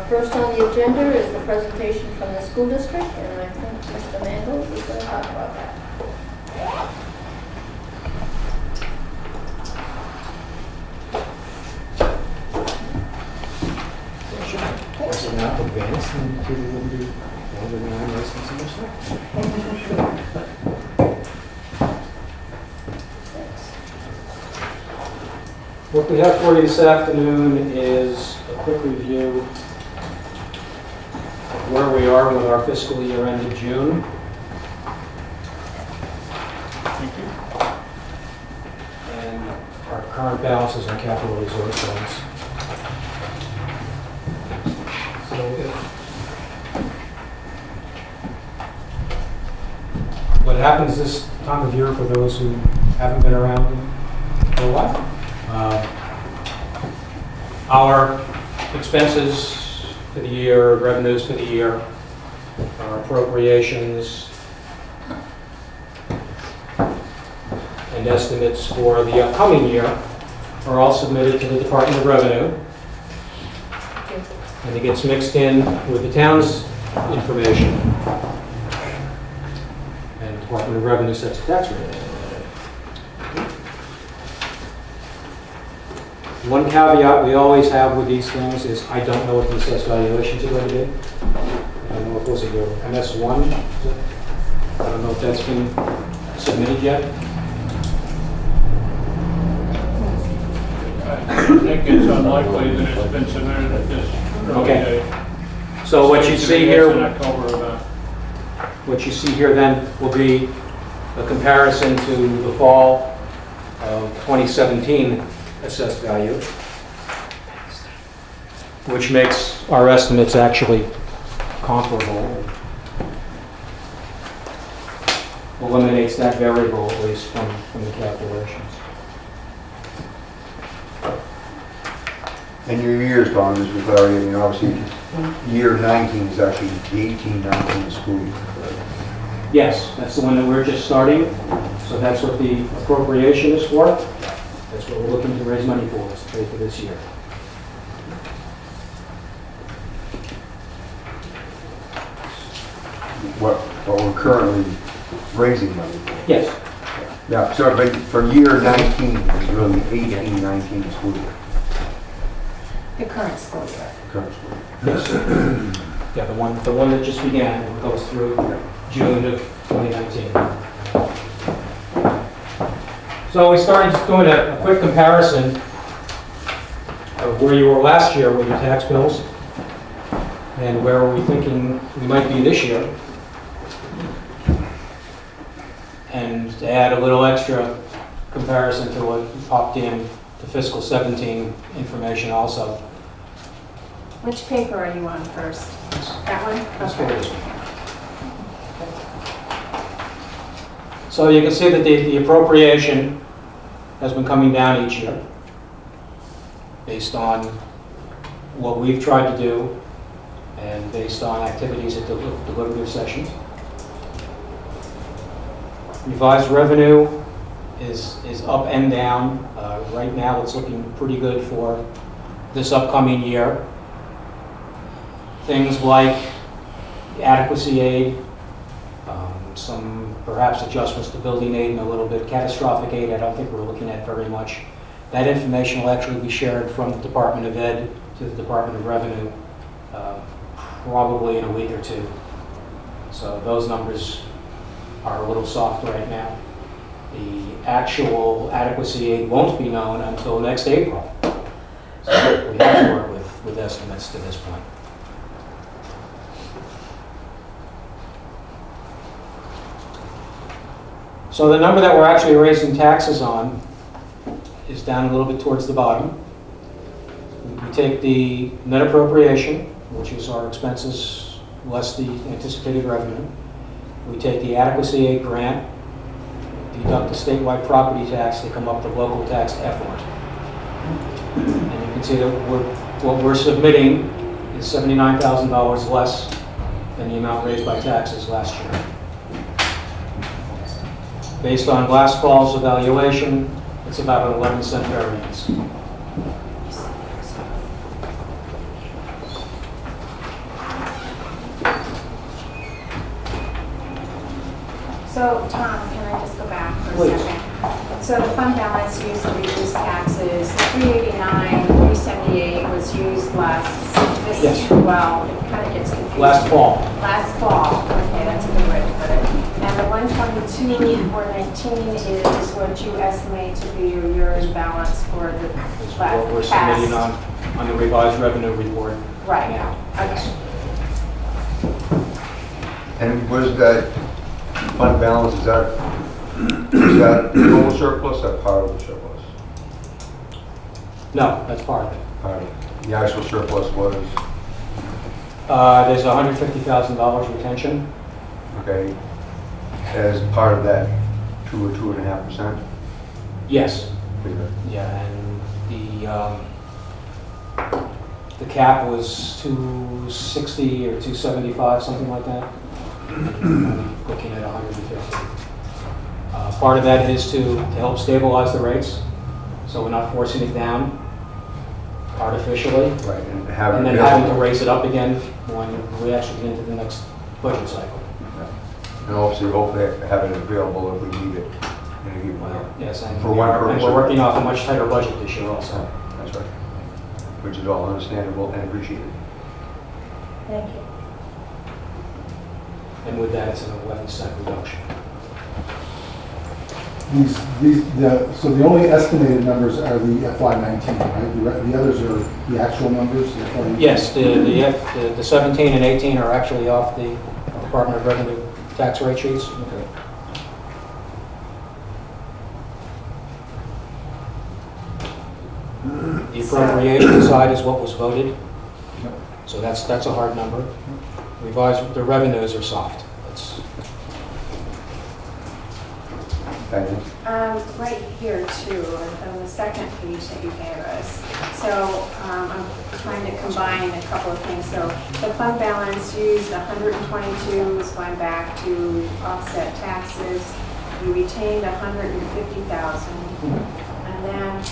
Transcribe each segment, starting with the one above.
First on the agenda is the presentation from the school district, and I think Mr. Mangles is going to talk about that. Is it not advanced and people wouldn't be longer than I'm listening to stuff? What we have for you this afternoon is a quick review of where we are with our fiscal year ended June. Thank you. And our current balances on capital reserve funds. What happens this time of year, for those who haven't been around for a while, our expenses for the year, revenues for the year, our appropriations, and estimates for the upcoming year are all submitted to the Department of Revenue. And it gets mixed in with the town's information. And the Department of Revenue sets the tax rate. One caveat we always have with these things is I don't know what the assessed valuations are going to be. I don't know if those are your MS1. I don't know if that's been submitted yet. I think it's unlikely that it's been submitted at this early day. So what you see here, It's an October event. what you see here then will be a comparison to the fall of 2017 assessed value, which makes our estimates actually comparable. Eliminates that variable, at least from the calculations. And your years, Don, just for clarity, I mean, obviously, year 19 is actually the 18-19 school year, correct? Yes, that's the one that we're just starting. So that's what the appropriation is for. That's what we're looking to raise money for, is to pay for this year. What we're currently raising money for. Yes. Yeah, so but for year 19 is really 18-19 school year, The current school year. current school year. Yes. Yeah, the one that just began and goes through June of 2019. So we started just doing a quick comparison of where you were last year with your tax bills and where are we thinking we might be this year. And to add a little extra comparison to what popped in to fiscal 17 information also. Which paper are you on first? That one? Let's go this one. So you can see that the appropriation has been coming down each year based on what we've tried to do and based on activities at the deliberative sessions. Revised revenue is up and down. Right now it's looking pretty good for this upcoming year. Things like adequacy aid, some perhaps adjustments to building aid and a little bit catastrophic aid I don't think we're looking at very much. That information will actually be shared from the Department of Ed to the Department of Revenue probably in a week or two. So those numbers are a little soft right now. The actual adequacy aid won't be known until next April. So we have to work with estimates to this point. So the number that we're actually raising taxes on is down a little bit towards the bottom. We take the net appropriation, which is our expenses less the anticipated revenue. We take the adequacy aid grant, deduct the statewide property tax to come up the local tax effort. And you can see that what we're submitting is $79,000 less than the amount raised by taxes last year. Based on last fall's evaluation, it's about an 11-cent variance. So, Tom, can I just go back for a Please. second? So the fund balance used to reduce taxes, 389, 378 was used this, Yes. well, it kind of gets confusing. Last fall. Last fall, okay, that's a good way to put it. And the 122 for 19 is what you estimate to be your year's balance for the Is past. what we're submitting on the revised revenue report Right, now. okay. And was that fund balance, is that total surplus or part of the surplus? No, that's part of it. Part of it. The actual surplus was, There's $150,000 retention. okay, as part of that 2 or 2.5%? Yes. Yeah, and the cap was 260 or 275, something like that. Looking at 150. Part of that is to help stabilize the rates, so we're not forcing it down artificially, Right, and have and it then having to available. raise it up again when we actually get into the next budget cycle. And obviously, hopefully have it available if we need it in a given Well, year. yes, and For one purpose. we're working off a much tighter budget this year also. That's right. Which is all understandable and appreciated. Thank you. And with that, it's an 11% reduction. So the only estimated numbers are the FY19, right? The others are the actual numbers? the FY19? Yes, the 17 and 18 are actually off the Department of Revenue tax rate sheets. Okay. The appropriation side is what was voted, Yep. so that's a hard number. Revised, the revenues are soft. That's, Thank you. Right here too, on the second page that you gave us. So I'm trying to combine a couple of things. So the fund balance used 122 is going back to offset taxes. You retained 150,000. And then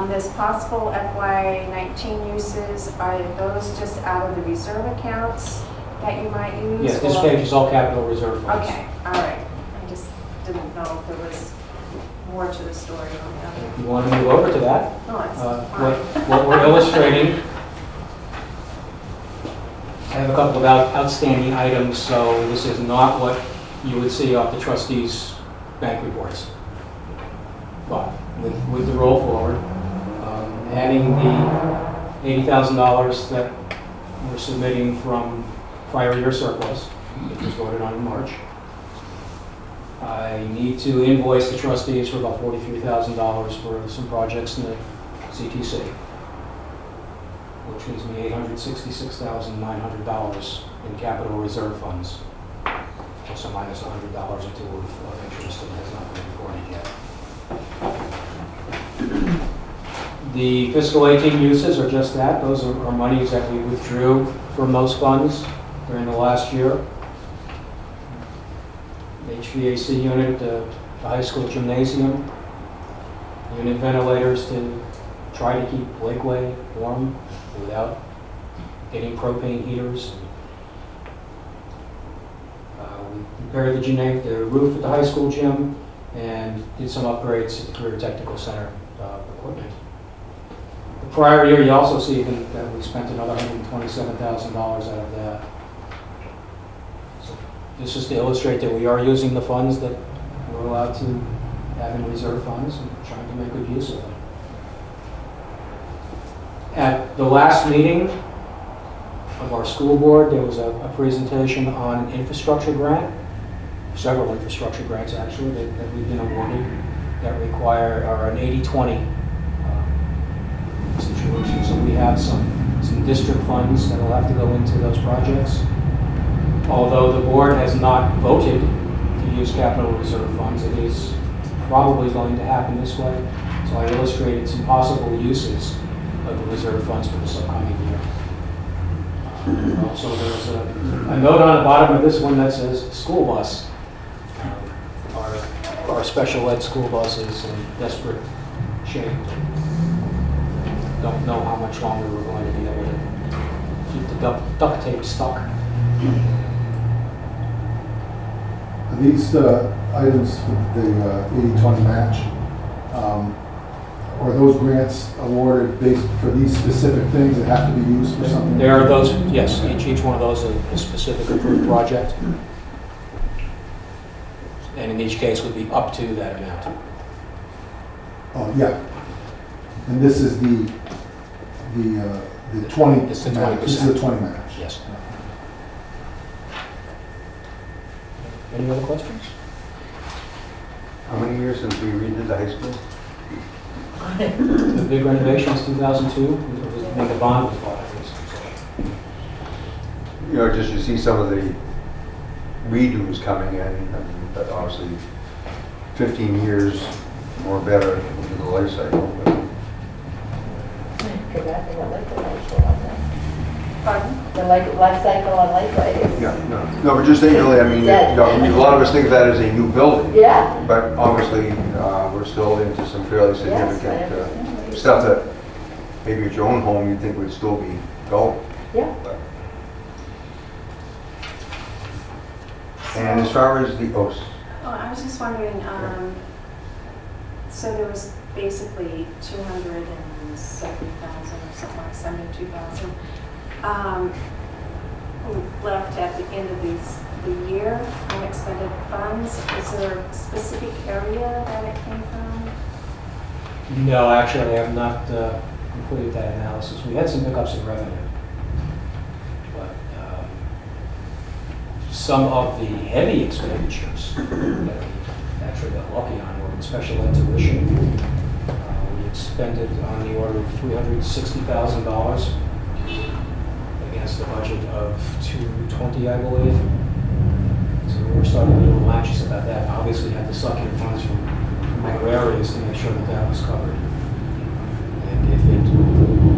this possible FY19 uses, are those just out of the reserve accounts that you might use? yes, this or- page is all capital reserve funds. Okay, all right. I just didn't know if there was more to the story on the other. You want to move over to that? No, it's What fine. we're illustrating, I have a couple of outstanding items, so this is not what you would see off the trustees' bank reports. But with the roll forward, adding the $80,000 that we're submitting from prior year surplus, which was voted on in March, I need to invoice the trustees for about $43,000 for some projects in the CTC, which leaves me $866,900 in capital reserve funds, plus or minus $100 or two of interest that has not been recorded yet. The fiscal 18 uses are just that. Those are monies that we withdrew from those funds during the last year. HVAC unit at the high school gymnasium, unit ventilators to try to keep Lakeway warm without getting propane heaters. We repaired the roof at the high school gym and did some upgrades at the Career Technical Center equipment. The prior year, you also see that we spent another $127,000 out of that. So this is to illustrate that we are using the funds that we're allowed to have in reserve funds and trying to make good use of them. At the last meeting of our school board, there was a presentation on an infrastructure grant, several infrastructure grants actually that we've been awarded that require an 80-20 situation. So we have some district funds that will have to go into those projects. Although the board has not voted to use capital reserve funds, it is probably going to happen this way. So I illustrated some possible uses of the reserve funds for this upcoming year. Also, there's a note on the bottom of this one that says school bus. Our special ed school bus is in desperate shape. Don't know how much longer we're going to be able to keep the duct tape stuck. These items, the 80-20 match, are those grants awarded based for these specific things that have to be used for something? There are those, yes, each one of those is a specific approved project. And in each case would be up to that amount. Oh, yeah. And this is the 20. It's the match. 20%. This is the 20 match. Yes. Any other questions? How many years since we redid the high school? The big renovation is 2002, when the bond was bought, I think. You know, just you see some of the redos coming in, and but obviously 15 years or better into the life cycle. But Forgot the life cycle on that. Pardon? The life cycle on Lakeway. yeah, no, but just thinking, I mean, you know, a lot of us think of that as a new building, Yeah. but obviously we're still into some fairly Yes, I significant understand. stuff that maybe at your own home you'd think would still be going. Yeah. But- And as far as the, Oh, I was just wondering, so there was basically 270,000 or something like 72,000 left at the end of the year, unexpended funds. Is there a specific area that it came from? No, actually, I have not completed that analysis. We had some hiccups in revenue. But some of the heavy expenditures that we actually got lucky on were in special ed tuition. We expended on the order of $360,000 against a budget of $220, I believe. So we were starting to be a little anxious about that. Obviously, had to suck in funds from other areas to make sure that that was covered. And if it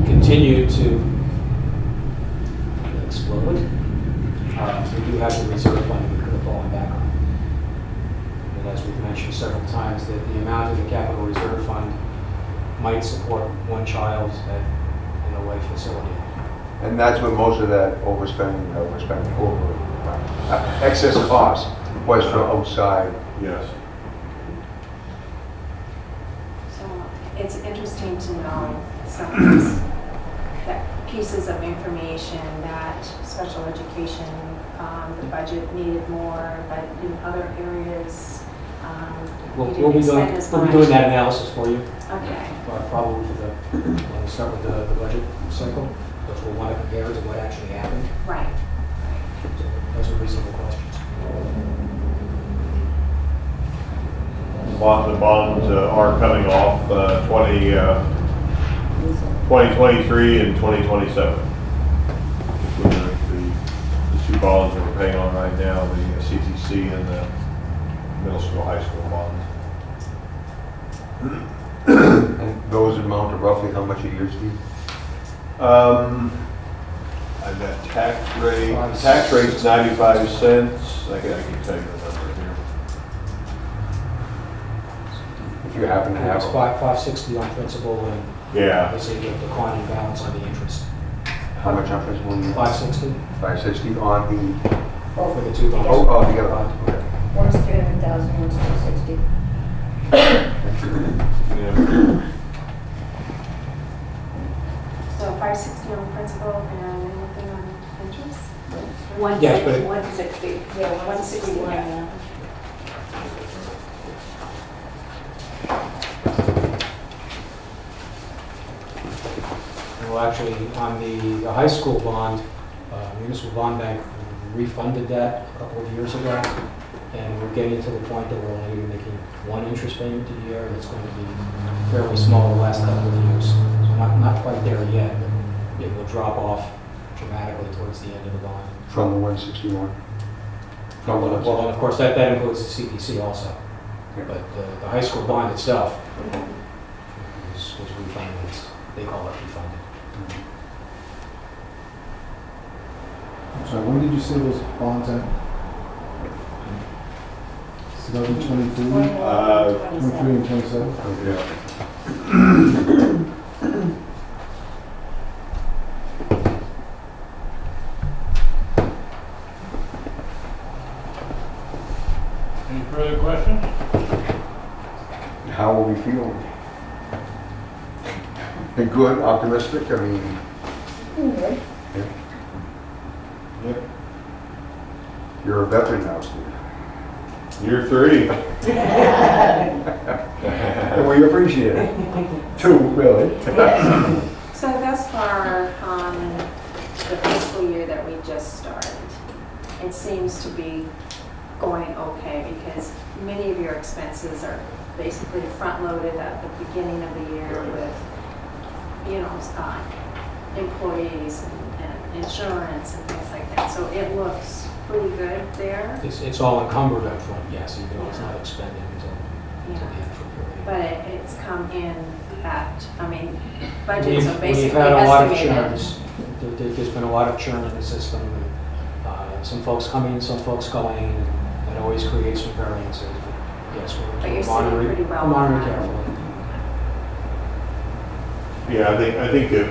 continued to explode, we do have the reserve fund we could have fallen back on. And as we've mentioned several times, that the amount of the capital reserve fund might support one child in a way facility. and that's what most of that excess cost was from outside. Yes. So it's interesting to know some of these pieces of information that special education, the budget needed more, but in other areas, We'll you be didn't doing spend as much. that analysis for you, Okay. probably when we start with the budget cycle, which we'll want to compare to what actually happened. Right. So those are reasonable questions. The bonds are coming off 2023 and 2027. The two bonds that we're paying on right now, the CTC and the middle school, high school bonds. And those amount to roughly how much a year, Steve? And that tax rate's 95 cents. I can tell you the number here. If you happen to have It's them. 560 on principal and Yeah. obviously the declining balance on the interest. How much on principal? 560 560 on for the two bonds. the, oh, together. Okay. One's 300,000, one's 260. Yeah. So 560 on principal and anything on interest? Yes, but it- 160. Yeah, 161, yeah. Well, actually, on the high school bond, Municipal Bond Bank refunded that a couple of years ago, and we're getting to the point that we're only making one interest payment a year, and it's going to be fairly small the last couple of years. So not quite there yet, but it will drop off dramatically towards the end of the bond. From the 161. From the Well, and of course, that includes the CPC also, Yeah. but the high school bond itself was refunded. They call it refunded. I'm sorry, when did you say those bonds end? 2023? 23 and 27? Yeah. And good, optimistic, I mean, Anyway, Yep. you're a veteran now, Steve. Year 3. And we appreciate it. Too, really. So thus far, the fiscal year that we just started, it seems to be going okay because many of your expenses are basically front-loaded at the beginning of the year with, you know, employees and insurance and things like that. So it looks pretty good there. It's all encumbered up front, yes, even though it's not expended until the actual period. But it's come in at, I mean, budgets are basically We've had a lot of estimated. churns. There's been a lot of churn in the system. Some folks coming, some folks going, and that always creates some variances. But yes, But you're we're sitting monitoring, pretty well monitoring on that. carefully. Yeah, I think that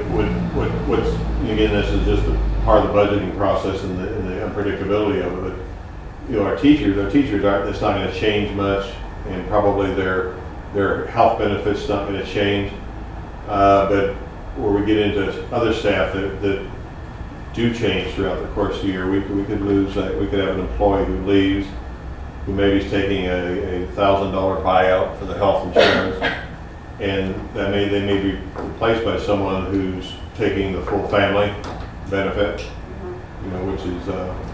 what's, again, this is just a part of the budgeting process and the unpredictability of it. But, you know, our teachers aren't, it's not gonna change much, and probably their health benefits not gonna change. But where we get into other staff that do change throughout the course of the year, we could lose, we could have an employee who leaves, who maybe is taking a $1,000 buyout for the health insurance, and they may be replaced by someone who's taking the full family benefit, you know, which is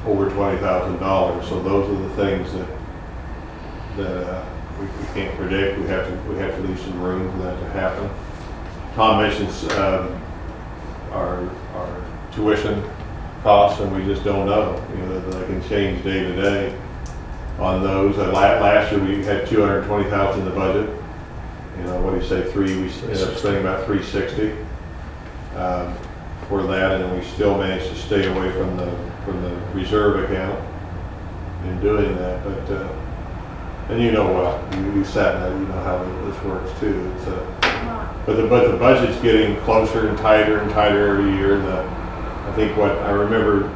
over $20,000. So those are the things that we can't predict. We have to leave some room for that to happen. Tom mentions our tuition costs, and we just don't know. You know, they can change day to day on those. Last year we had $220,000 in the budget. You know, what do you say, we ended up spending about $360 for that, and we still managed to stay away from the reserve account in doing that. But and you know what, you sat in that, you know how this works too. It's but the budget's getting closer and tighter every year. I think what I remember,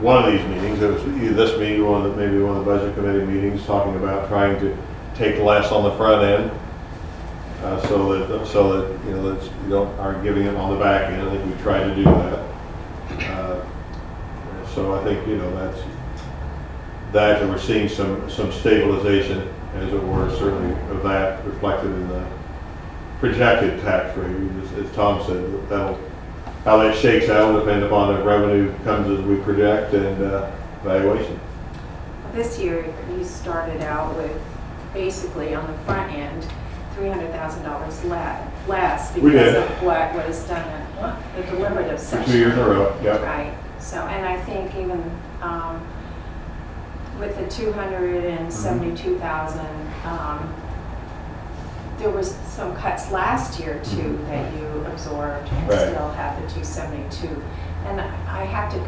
one of these meetings, it was either this meeting or maybe one of the budget committee meetings, talking about trying to take less on the front end, so that you know, that you aren't giving it on the back end. I think we try to do that. So I think, you know, that we're seeing some stabilization, as it were, certainly of that reflected in the projected tax rate. As Tom said, how that shakes out will depend upon if revenue comes as we project and valuation. This year, you started out with basically on the front end, $300,000 less We did. because of what was done at the deliberative For session. 2 years in a row, yep. Right, so, and I think even with the 272,000, there was some cuts last year too that you absorbed and Right. still have the 272. And I have to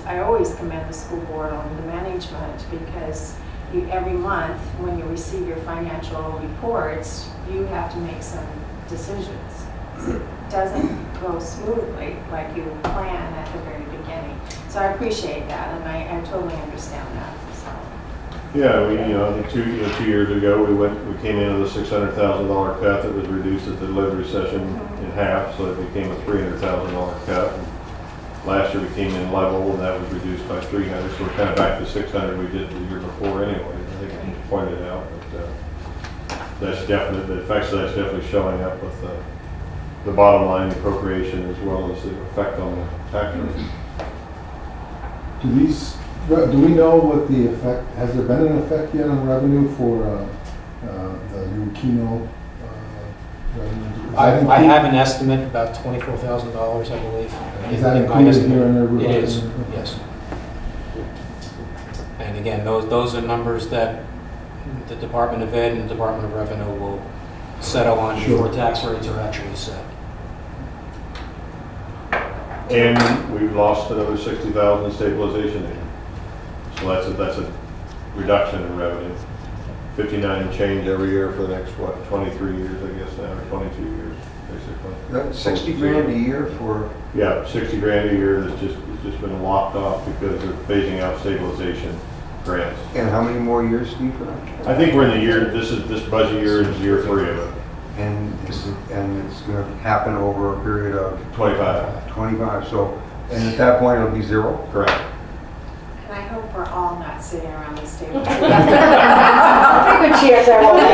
I always commend the school board on the management, because every month when you receive your financial reports, you have to make some decisions. It doesn't go smoothly like you plan at the very beginning. So I appreciate that, and I totally understand that. So. Yeah, I think 2 years ago, we came in with a $600,000 cut that was reduced at the delivery session in half, so it became a $300,000 cut. And last year we came in level, and that was reduced by $300,000, so we're kind of back to $600,000 we did the year before anyway. I think you pointed out, but that's definitely, the effects of that's definitely showing up with the bottom line appropriation as well as the effect on the tax rate. Do we know what the effect, has there been an effect yet on revenue for the new Keno revenue? I have an estimate, about $24,000, I believe. Is that in my included estimate. here in the? It is, yes. And again, those are numbers that the Department of Ed and the Department of Revenue will settle on Sure. before tax rates are actually set. And we've lost another $60,000 in stabilization aid. So that's a reduction in revenue. 59 and change every year for the next, 23 years, I guess now, or 22 years, basically. That's 60 grand a year for, Yeah, 60 grand a year that's just been locked off because they're phasing out stabilization grants. and how many more years, Steve, for that? I think we're in the year, this budget year is year 3 of it. And it's gonna happen over a period of 25, so, and at that point, it'll be zero? Correct. And I hope we're all not sitting around this table. Good chairs I won't be.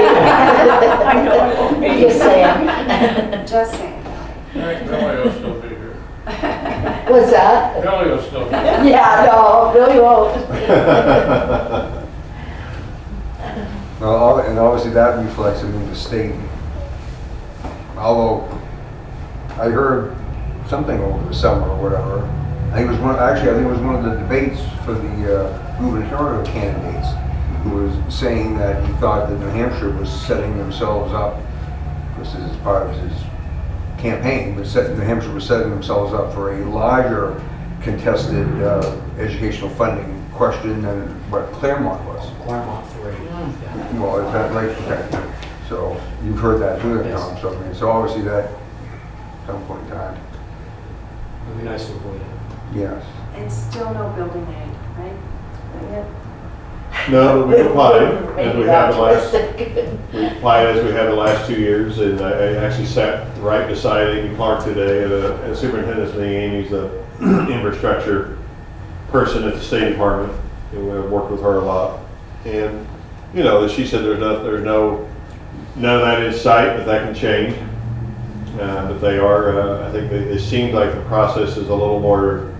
I know I won't be. Just saying. Just saying. Billy will still be here. What's that? Billy will still be here. Yeah, no, Billy won't. Well, and obviously that reflects in the state. Although I heard something over the summer or whatever. I think it was I think it was one of the debates for the gubernatorial candidates who was saying that he thought that New Hampshire was setting themselves up, this is part of his campaign, but New Hampshire was setting themselves up for a larger contested educational funding question than what Claremont was. Claremont 3. Yeah. Well, is that right? Okay. So you've heard that too, Yes. Tom, so I mean, so obviously that, at some point in time, It'd be nice to avoid it. yes. And still no building aid, right? No, we applied as Maybe we have the last, optimistic. we applied as we have the last 2 years, and I actually sat right beside Amy Clark today at a superintendent's meeting. Amy's the infrastructure person at the State Department, and we've worked with her a lot. And, you know, she said none of that in sight, but that can change. But they are, I think it seems like the process is a little more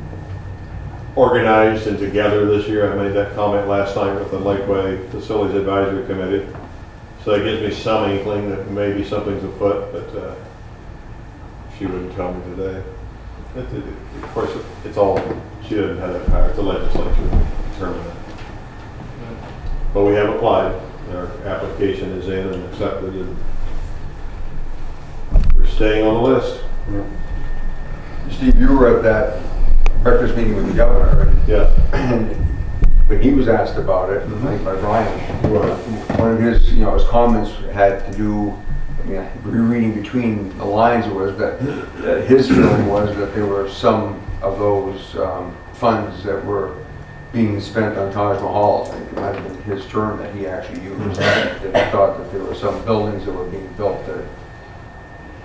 organized and together this year. I made that comment last night with the Lakeway Facilities Advisory Committee. So that gives me some inkling that maybe something's afoot, but she wouldn't tell me today. Of course, it's all, she doesn't have that power. It's the legislature to determine that. But we have applied. Our application is in and accepted, and we're staying on the list. Yeah. Steve, you were at that breakfast meeting with the governor, Yeah. and when he was asked about it, I think by Brian, one of his, his comments had to do, rereading between the lines was that his feeling was that there were some of those funds that were being spent on Taj Mahal. I think it might have been his term that he actually used, that he thought that there were some buildings that were being built that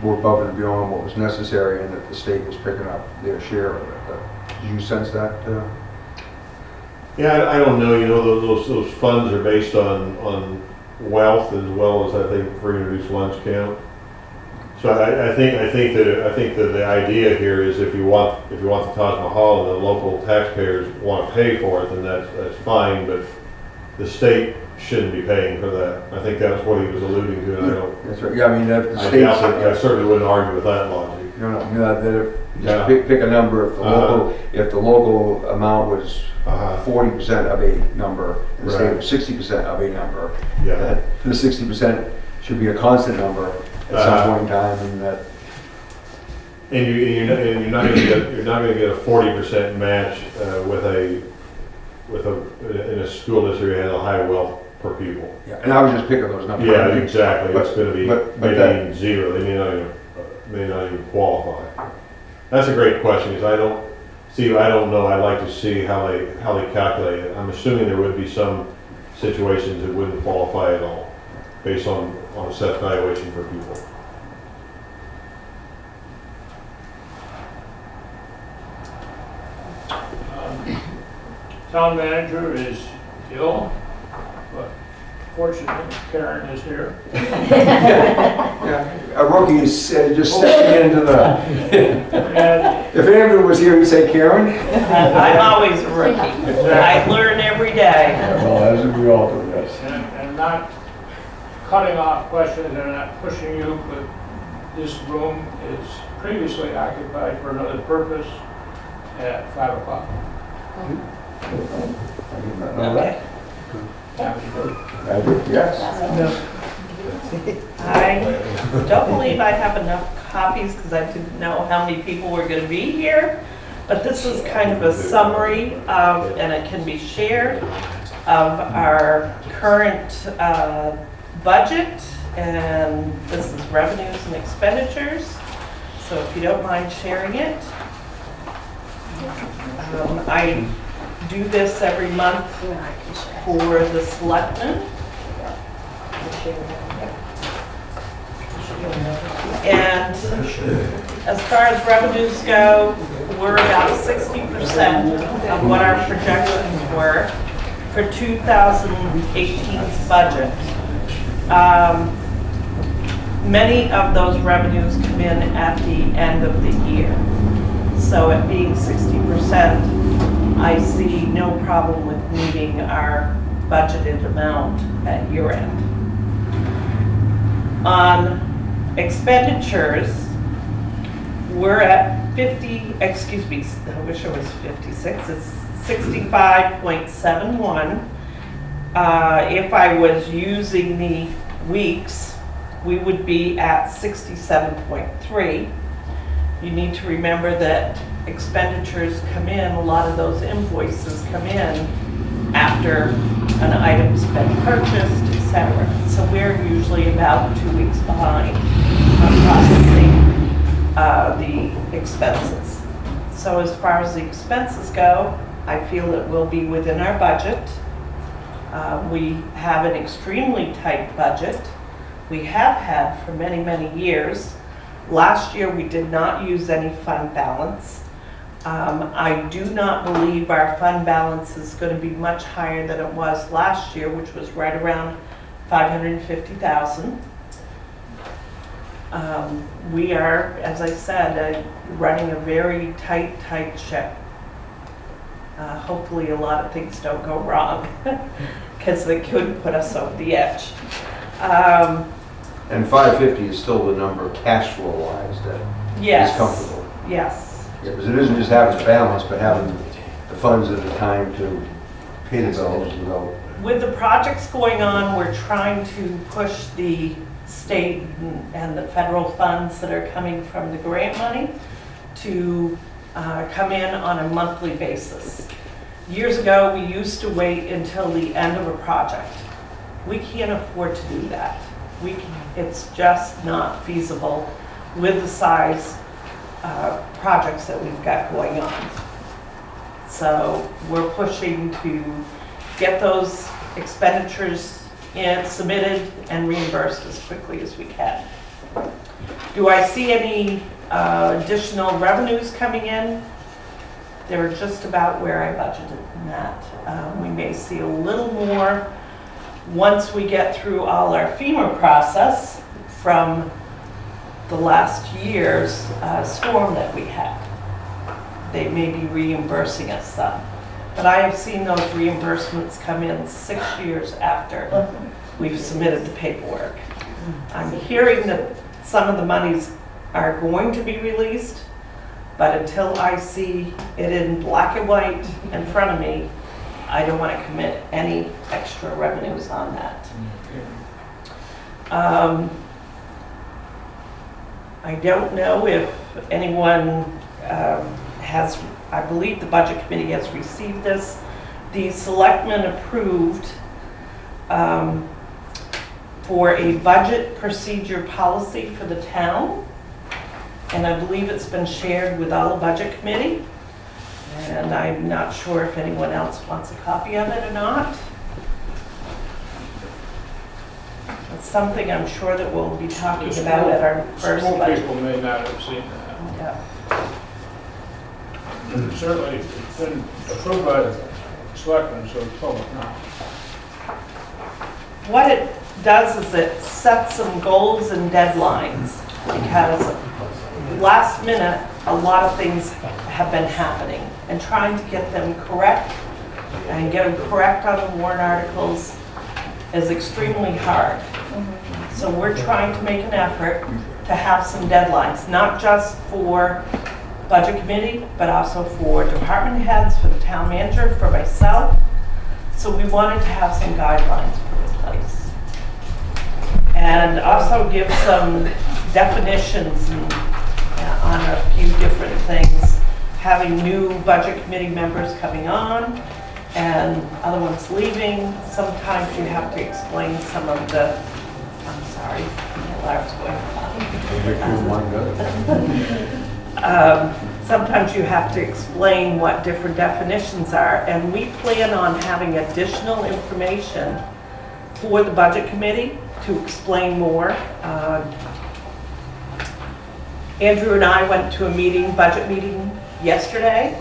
were above and beyond what was necessary, and that the state was picking up their share of it. Did you sense that? Yeah, I don't know. You know, those funds are based on wealth as well as, I think, free and reduced lunch count. So I think that the idea here is if you want the Taj Mahal and the local taxpayers want to pay for it, then that's fine. But the state shouldn't be paying for that. I think that's what he was alluding to. And I don't. That's right. Yeah, I mean, if the I state, certainly wouldn't argue with that logic. that if Yeah. pick a number. If the local amount was 40% of a number, and the state was 60% of a number, Yeah. that the 60% should be a constant number at some point in time, and that. And you're not going to get a 40% match in a school district that has a high wealth per pupil. Yeah, and I was just picking those numbers. Yeah, exactly. It's going to be but maybe that- even zero. They may not even qualify. That's a great question, because I don't know. I'd like to see how they calculate it. I'm assuming there would be some situations that wouldn't qualify at all, based on a set valuation for people. Town manager is ill, but fortunately Karen is here. Yeah, a rookie is just stepping into the. And If Andrew was here, he'd say, Karen. I'm always a rookie. I learn every day. Well, as we all do, yes. and not cutting off questions and not pushing you, but this room is previously occupied for another purpose at 5 o'clock. Okay. Yes. I don't believe I have enough copies because I didn't know how many people were going to be here. But this is kind of a summary of, and it can be shared, of our current budget. And this is revenues and expenditures. So if you don't mind sharing it. I do this every month You and I can share. for the selectmen. And as far as revenues go, we're about 60% of what our projections were for 2018's budget. Many of those revenues come in at the end of the year. So at being 60%, I see no problem with meeting our budgeted amount at year end. On expenditures, we're at 50, excuse me, I wish it was 56, it's 65.71. If I was using the weeks, we would be at 67.3. You need to remember that expenditures come in, a lot of those invoices come in after an item's been purchased, etc. So we're usually about 2 weeks behind on processing the expenses. So as far as the expenses go, I feel it will be within our budget. We have an extremely tight budget. We have had for many, many years. Last year, we did not use any fund balance. I do not believe our fund balance is going to be much higher than it was last year, which was right around $550,000. We are, as I said, running a very tight ship. Hopefully a lot of things don't go wrong, because they could put us over the edge. And 550 is still the number cash flow wise that Yes. is comfortable. Yes. Yeah, because it isn't just having a balance, but having the funds at the time to pay the bills without. With the projects going on, we're trying to push the state and the federal funds that are coming from the grant money to come in on a monthly basis. Years ago, we used to wait until the end of a project. We can't afford to do that. It's just not feasible with the size projects that we've got going on. So we're pushing to get those expenditures submitted and reimbursed as quickly as we can. Do I see any additional revenues coming in? They're just about where I budgeted in that. We may see a little more once we get through all our FEMA process from the last year's storm that we had. They may be reimbursing us some. But I have seen those reimbursements come in 6 years after we've submitted the paperwork. I'm hearing that some of the monies are going to be released, but until I see it in black and white in front of me, I don't want to commit any extra revenues on that. I don't know if anyone has, I believe the Budget Committee has received this. The selectmen approved for a budget procedure policy for the town. And I believe it's been shared with all the Budget Committee. And I'm not sure if anyone else wants a copy of it or not. It's something I'm sure that we'll be talking about at our first School budget. people may not have seen that. Yeah. Certainly, it's been approved by the selectmen, so it's public now. What it does is it sets some goals and deadlines, because last minute, a lot of things have been happening, and trying to get them correct and get them correct on the warrant articles is extremely hard. So we're trying to make an effort to have some deadlines, not just for Budget Committee, but also for department heads, for the town manager, for myself. So we wanted to have some guidelines put in place. And also give some definitions on a few different things. Having new Budget Committee members coming on and other ones leaving, sometimes you have to explain some of the, I'm sorry, my alarm's going on. Sometimes you have to explain what different definitions are, and we plan on having additional information for the Budget Committee to explain more. Andrew and I went to a meeting, budget meeting yesterday,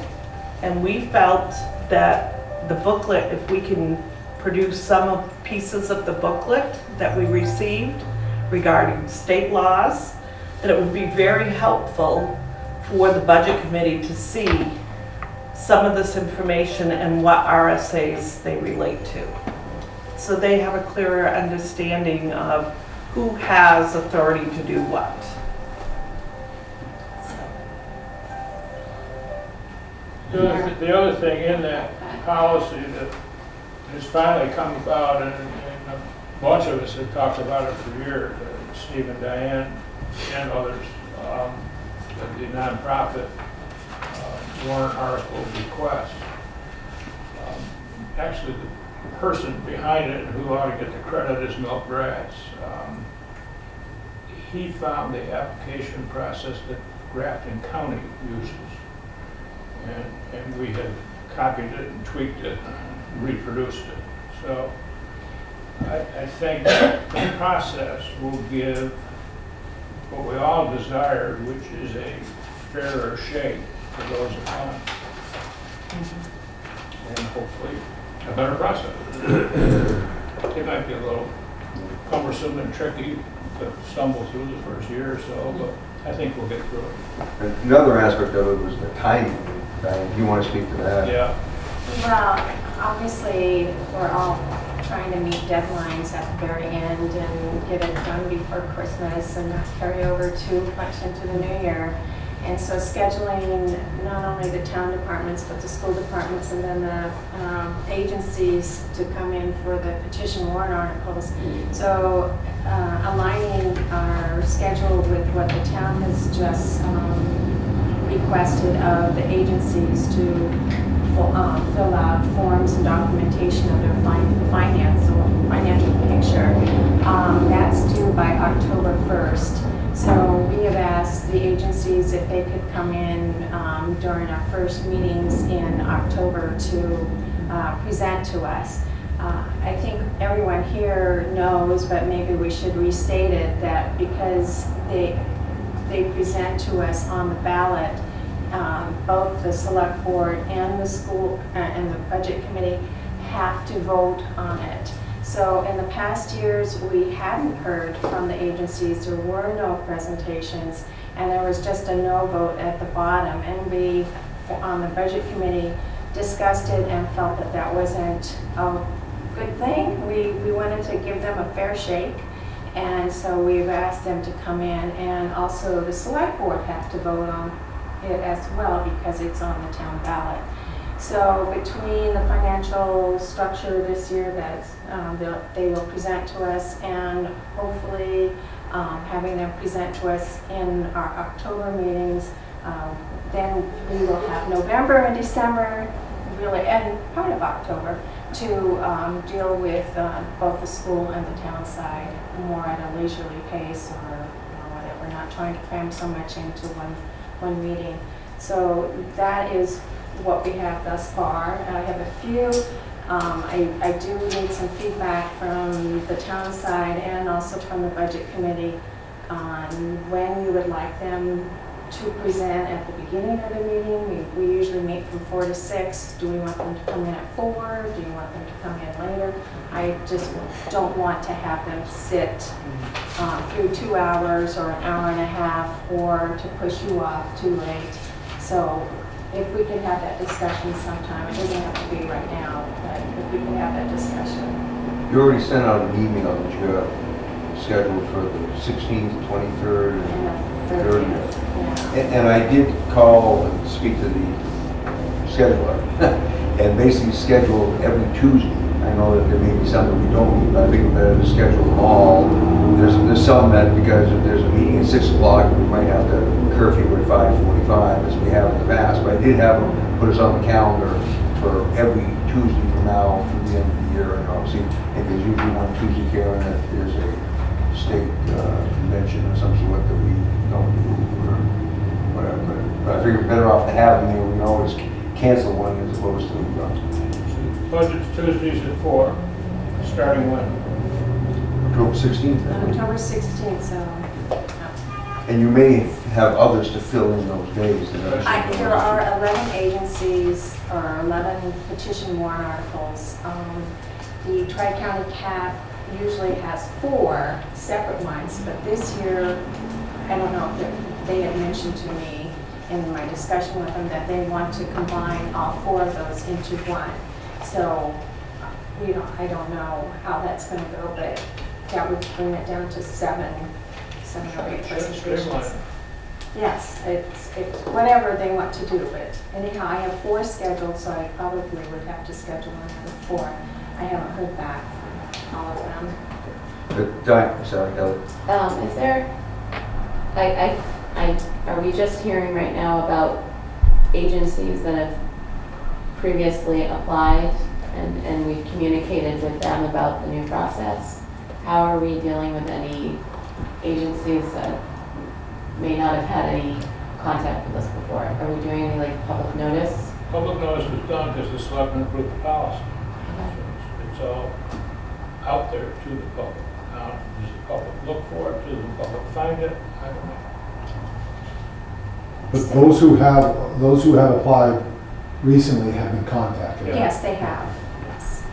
and we felt that the booklet, if we can produce some of pieces of the booklet that we received regarding state laws, that it would be very helpful for the budget committee to see some of this information and what RSAs they relate to. So they have a clearer understanding of who has authority to do what. The other thing in that policy that has finally come about, and a bunch of us have talked about it for years, Steve and Diane and others, the nonprofit warrant article request. Actually, the person behind it who ought to get the credit is Milt Gratz. He found the application process that Grafton County uses. And we have copied it and tweaked it and reproduced it. So I think the process will give what we all desire, which is a fairer shake for those accounts. And hopefully a better process. It might be a little cumbersome and tricky to stumble through the first year or so, but I think we'll get through it. Another aspect of it was the timing. Diane, you want to speak to that? Yeah. Well, obviously, we're all trying to meet deadlines at the very end and get it done before Christmas and not carry over too much into the new year. And so scheduling not only the town departments, but the school departments and then the agencies to come in for the petition warrant articles. So aligning our schedule with what the town has just requested of the agencies to fill out forms and documentation of their financial picture. That's due by October 1st. So we have asked the agencies if they could come in during our first meetings in October to present to us. I think everyone here knows, but maybe we should restate it, that because they present to us on the ballot, both the select board and the school and the budget committee have to vote on it. So in the past years, we hadn't heard from the agencies. There were no presentations, and there was just a no vote at the bottom. And we, on the budget committee, discussed it and felt that that wasn't a good thing. We wanted to give them a fair shake. And so we've asked them to come in, and also the select board have to vote on it as well because it's on the town ballot. So between the financial structure this year that they will present to us, and hopefully having them present to us in our October meetings, then we will have November and December, really, and part of October, to deal with both the school and the town side more at a leisurely pace, or whatever, not trying to cram so much into one meeting. So that is what we have thus far. I have a few, I do need some feedback from the town side and also from the budget committee on when you would like them to present at the beginning of the meeting. We usually meet from 4 to 6. Do we want them to come in at 4? Do you want them to come in later? I just don't want to have them sit through 2 hours or an hour and a half, or to push you off too late. So if we can have that discussion sometime, it doesn't have to be right now, but if we can have that discussion. You already sent out an email that you have scheduled for the 16th, 23rd, and 30th. Yeah. And I did call and speak to the scheduler and basically schedule every Tuesday. I know that there may be some that we don't need, but I think better to schedule them all. There's some that, because if there's a meeting at 6 o'clock, we might have to curfew at 5:45 as we have in the past. But I did have them put us on the calendar for every Tuesday from now through the end of the year. And obviously, if there's usually one Tuesday here and if there's a state convention or some sort that we don't do or whatever. But I figure better off to have them there. We can always cancel one as opposed to Budget's Tuesdays at 4, starting when? October 16th. October 16th, so. And you may have others to fill in those days. There are 11 agencies or 11 petition warrant articles. The Tri-County CAP usually has 4 separate ones, but this year, I don't know if they had mentioned to me in my discussion with them that they want to combine all 4 of those into one. So, you know, I don't know how that's going to go, but that would bring it down to 7 or 8 presentations. Yes, it's whatever they want to do, but anyhow, I have 4 scheduled, so I probably would have to schedule another 4. I haven't heard back all of them. Sorry, Kelly. Is there, are we just hearing right now about agencies that have previously applied and we've communicated with them about the new process? How are we dealing with any agencies that may not have had any contact with us before? Are we doing any like public notice? Public notice was done because the selectmen approved the policy. So it's all out there to the public. Now, does the public look for it? Does the public find it? I don't know. But those who have applied recently have been contacted. Yeah. Yes, they have. Yes.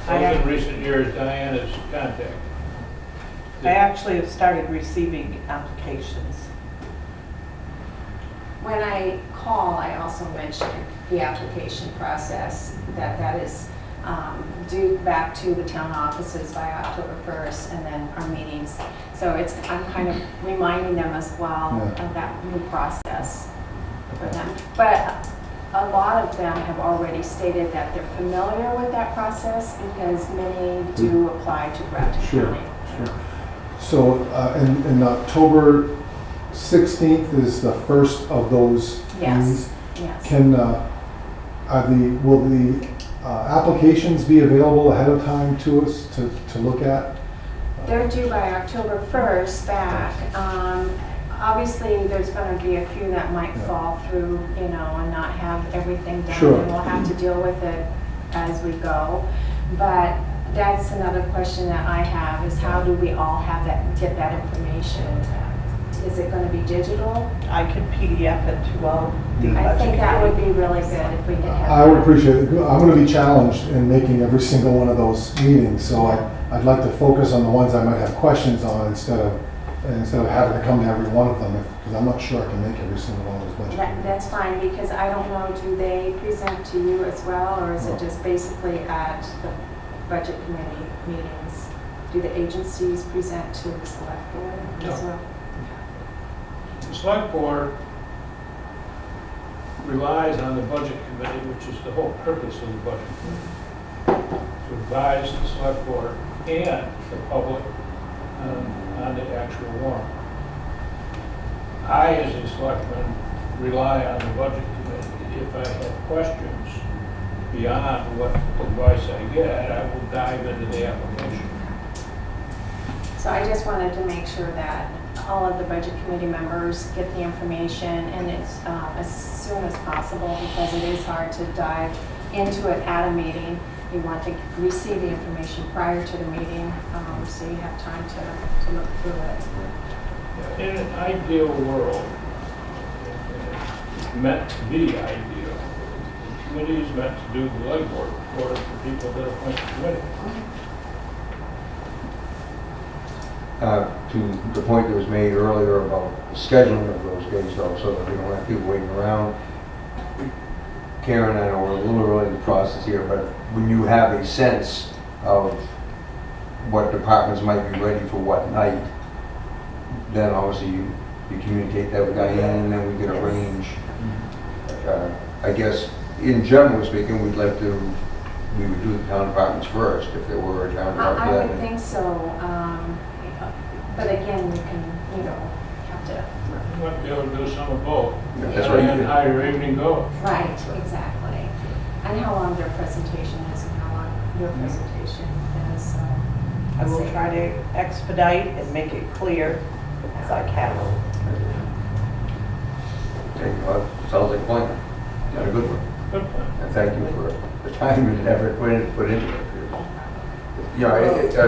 Those in recent years, Diane has contacted. I actually have started receiving applications. When I call, I also mention the application process, that is due back to the town offices by October 1st, and then our meetings. So I'm kind of reminding them as well of that new process for them. But a lot of them have already stated that they're familiar with that process because many do apply to Grafton County. Sure. So in October 16th is the first of those meetings. Yes. Will the applications be available ahead of time to us to look at? They're due by October 1st back. Obviously, there's going to be a few that might fall through, you know, and not have everything done. Sure. And we'll have to deal with it as we go. But that's another question that I have, is how do we all get that information? Is it going to be digital? I could PDF it to all the I budget think that would committee. be really good if we could have I would that. appreciate it. I'm going to be challenged in making every single one of those meetings, so I'd like to focus on the ones I might have questions on instead of having to come to every one of them, because I'm not sure I can make every single one of those budget meetings. That's fine, because I don't know, do they present to you as well, or is it just basically at the budget committee meetings? Do the agencies present to the select board as No. well? The select board relies on the budget committee, which is the whole purpose of the budget committee, to advise the select board and the public on the actual warrant. I, as a selectman, rely on the budget committee. If I have questions beyond what advice I get, I will dive into the application. So I just wanted to make sure that all of the budget committee members get the information, and it's as soon as possible, because it is hard to dive into it at a meeting. You want to receive the information prior to the meeting, so you have time to look through it. In an ideal world, meant to be ideal, the committee is meant to do the legwork for the people that appoint the committee. To the point that was made earlier about scheduling of those days, though, so that we don't have people waiting around. Karen and I know we're a little early in the process here, but when you have a sense of what departments might be ready for what night, then obviously you communicate that with Diane, and then we can arrange. I guess, in general speaking, we would do the town departments first, if there were a town department. I would think so, but again, you can, have to. You might be able to do some of both. That's right. And how your evening goes. Right, exactly. And how long their presentation is and how long your presentation is, so. I will try to expedite and make it clear as I can. Okay, well, sounds like a plan. Got a good one. Good plan. And thank you for the time and effort put into it. I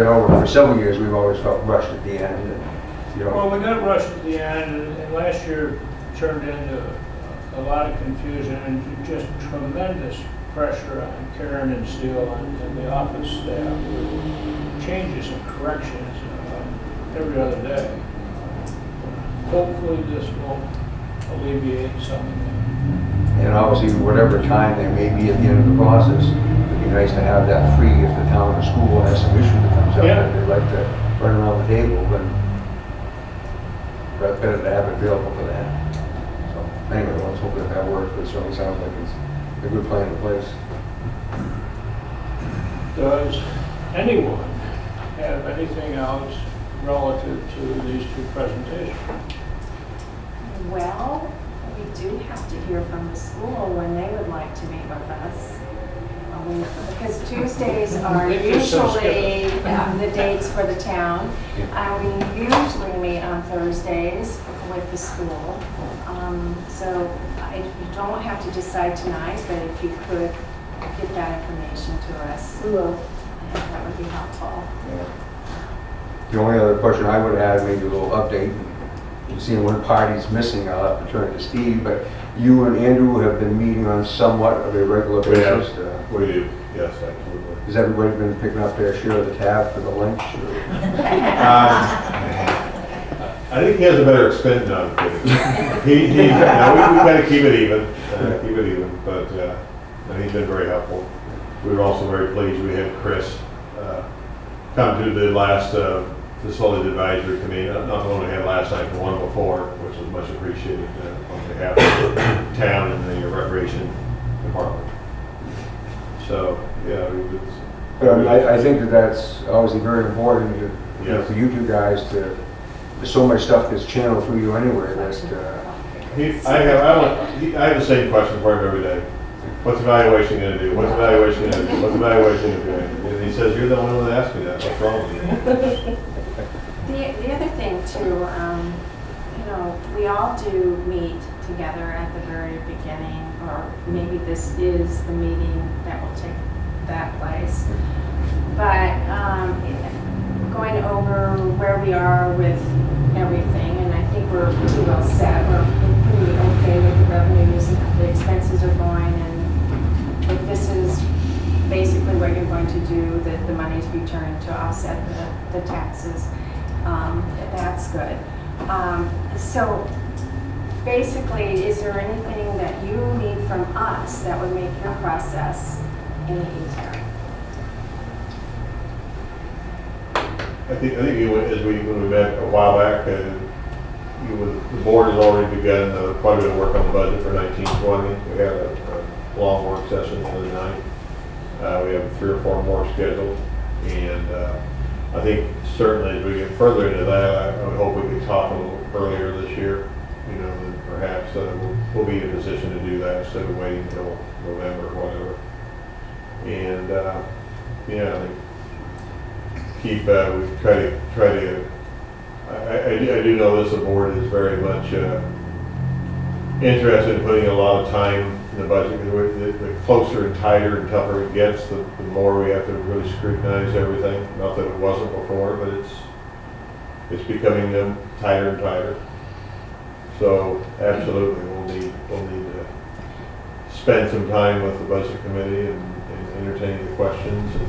know for several years we've always felt rushed at the end. You know, Well, we got rushed at the end, and last year turned into a lot of confusion and just tremendous pressure on Karen and Steele and the office staff with changes and corrections every other day. Hopefully this will alleviate some of that. and obviously, whatever time there may be at the end of the process, it'd be nice to have that free if the town or school has some issue that comes up Yeah. that they'd like to run around the table, then that's better to have it available for that. So, anyway, let's hope that that works, but it certainly sounds like it's a good plan in place. Does anyone have anything else relative to these two presentations? Well, we do have to hear from the school when they would like to meet with us. Because Tuesdays are usually the dates for the town. We usually meet on Thursdays with the school. So you don't have to decide tonight, but if you could get that information to us, We will. I think that would be helpful. The only other question I would add, maybe a little update, you see one party's missing, I'll have to turn it to Steve, but you and Andrew have been meeting on somewhat of a regular We have. basis. We do, yes, absolutely. Has everybody been picking up their share of the tab for the lunch? I think he has a better expense now. No, we kind of keep it even, but he's been very helpful. We were also very pleased, we had Chris come to the last facility advisory committee, not the one we had last night, the one before, which was much appreciated on behalf of the town and the recreation department. So, yeah, I think that that's obviously very important to, you know, for you two guys to, there's so much stuff that's channeled through you anyway that, I have the same question for him every day. What's evaluation going to do? What's evaluation going to do? What's evaluation going to do? And he says, you're the only one that asked me that. What's wrong with you? The other thing too, you know, we all do meet together at the very beginning, or maybe this is the meeting that will take that place. But going over where we are with everything, and I think we're pretty well set. We're pretty okay with the revenues and the expenses are going, and if this is basically what you're going to do, that the money's returned to offset the taxes. That's good. So basically, is there anything that you need from us that would make your process any easier? I think when we met a while back, the board has already begun quite a bit of work on the budget for 1920. We had a long work session the other night. We have 3 or 4 more scheduled, and I think certainly as we get further into that, I would hope we could talk a little earlier this year. You know, and perhaps we'll be in a position to do that instead of waiting until November or whatever. And yeah, I think we try to. I do know this, the board is very much interested in putting a lot of time in the budget, because the closer and tighter and tougher it gets, the more we have to really scrutinize everything. Not that it wasn't before, but it's becoming tighter and tighter. So absolutely, we'll need to spend some time with the budget committee and entertain the questions and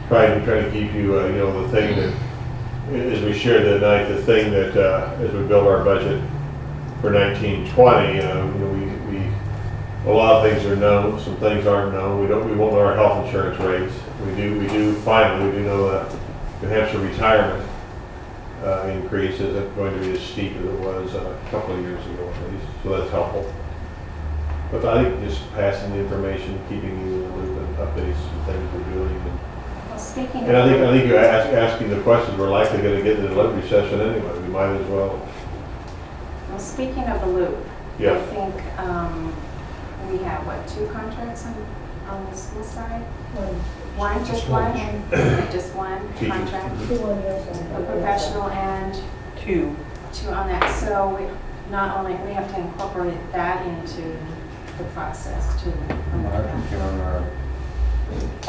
try to keep you, you know, the thing that, as we shared that night, the thing that as we build our budget for 1920, you know, a lot of things are known, some things aren't known. We won't know our health insurance rates. We do finally know that New Hampshire retirement increase isn't going to be as steep as it was a couple of years ago at least, so that's helpful. But I think just passing the information, keeping you in the loop and updates and things we're doing. Well, speaking And I think you're asking the questions, we're likely going to get in the delivery session anyway. We might as well. Well, speaking of the loop, Yeah. I think we have, what, 2 contracts on the school side? One, just one? Just one Teaching. contract? 2 on your side. A professional and 2. 2 on that. So not only, we have to incorporate that into the process too.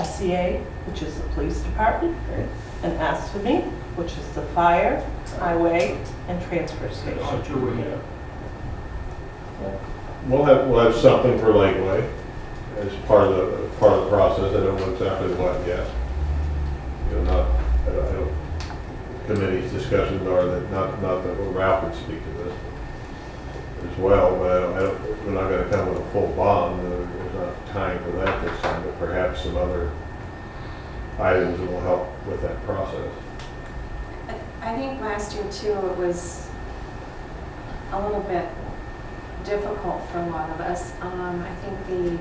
SCA, which is the police department, Okay. and asked for me, which is the fire, highway, and transfer station. All two we have. We'll have something for Lakeway as part of the process. I don't know exactly what yet. You know, I don't, committee's discussions are that, not that Ralph would speak to this as well, but we're not gonna come with a full bond. There's not time for that this time, but perhaps some other items that will help with that process. I think last year too, it was a little bit difficult for a lot of us. I think the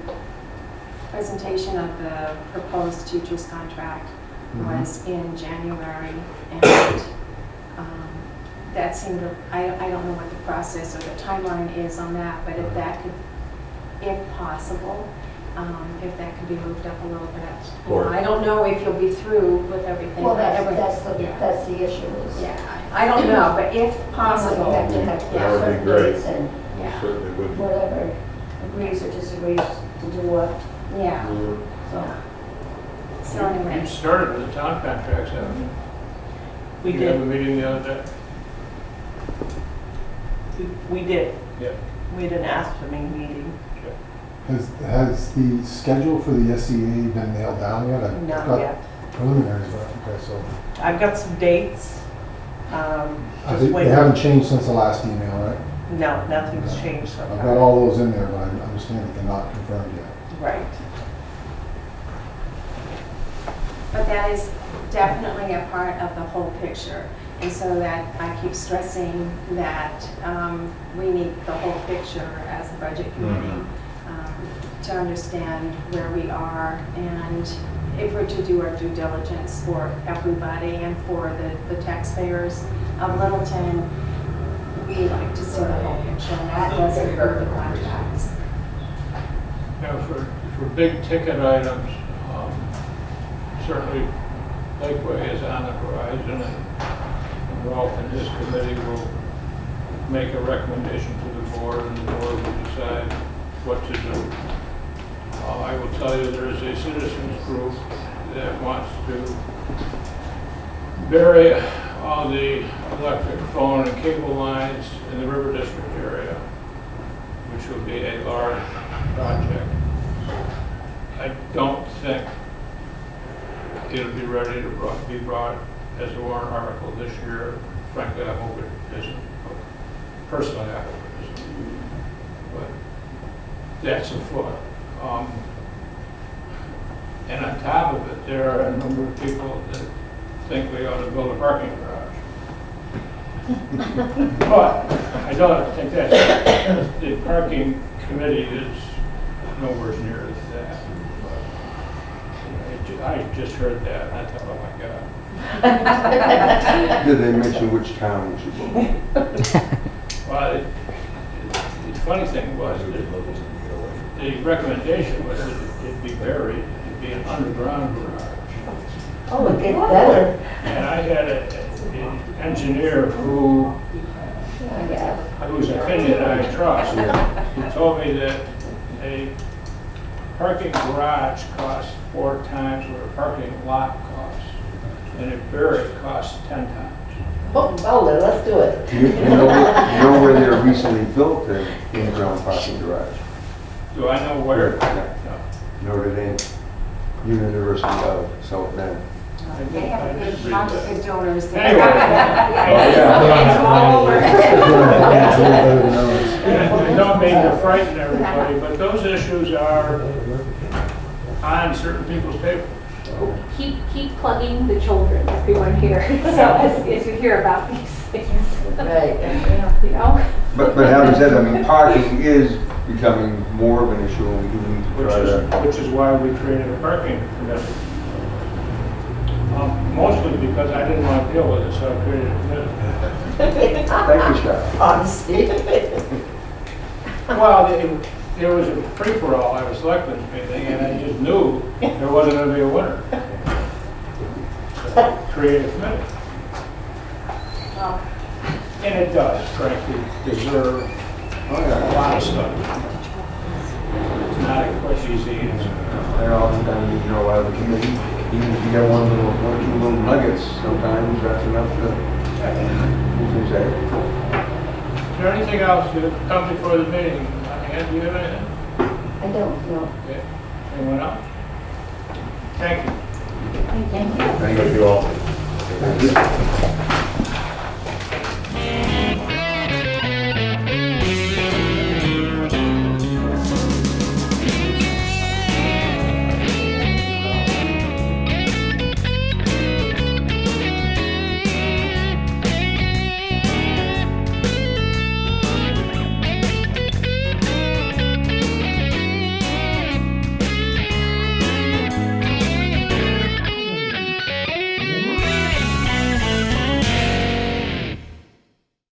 presentation of the proposed teacher's contract was in January, and that seemed, I don't know what the process or the timeline is on that, but if that could, if possible, if that could be moved up a little bit. I don't know if you'll be through with everything. Well, that's the issue is. Yeah, I don't know, but if possible. You have to have That would be great. and Yeah. Certainly would. whatever agrees or disagrees to do what, Yeah, so. so anyway. You started with the town contracts, haven't you? We You had a did, meeting the other day? we did. Yeah. We had an ASPMing meeting. Has the schedule for the SEA been nailed down yet? I've Not got yet. preliminaries, but, okay, so. I've got some dates. Just They waiting. haven't changed since the last email, right? No, nothing's changed so I've got far. all those in there, but I understand that they're not confirmed yet. Right. But that is definitely a part of the whole picture. And so that I keep stressing that we need the whole picture as a budget committee to understand where we are, and if we're to do our due diligence for everybody and for the taxpayers of Littleton, we like to see the whole picture, and that does include the contracts. Now, for big ticket items, certainly Lakeway is on the horizon, and Ralph and his committee will make a recommendation to the board, and the board will decide what to do. I will tell you, there is a citizens group that wants to bury all the electric, phone, and cable lines in the River District area, which will be a large project. I don't think it'll be ready to be brought as a warrant article this year. Frankly, I hope it isn't. Personally, I hope it isn't. But that's afoot. And on top of it, there are a number of people that think we ought to build a parking garage. But I don't think that's, the parking committee is nowhere near that. But I just heard that, and I thought, oh my God. Did they mention which town we should go? Well, the funny thing was that the recommendation was that it be buried, it'd be an underground garage. Oh, it gets better. And I had an engineer whose opinion I trust, who told me that a parking garage costs 4 times what a parking lot costs, and a buried costs 10 times. Oh, well, then let's do it. You know where they recently built an in-ground parking garage? Do I know where? Yeah. Notre Dame, University of South Bend. They have a didn't big read bunch that. of donors there. Anyway. It's all over. I don't mean to frighten everybody, but those issues are on certain people's tables. Keep plugging the children, everyone here, so as you hear about these things. Right. You know? But having said, I mean, parking is becoming more of an issue, and we do need to try to. Which is why we created a parking committee. Mostly because I didn't want to deal with it, so I created a committee. Thank you, Scott. Honesty. Well, there was a free-for-all at a selectmen's meeting, and I just knew there wasn't going to be a winner. So, create a committee. And it does, frankly, deserve a lot of study. It's not a quick, easy answer. They're all done, you know, the committee. Even if you get one or two little nuggets, sometimes that's enough to, you say. Is there anything else that comes before the meeting? Ann, do you have anything? I don't know. Okay. Anyone else? Thank you. Thank you. Thank you all. Thank you.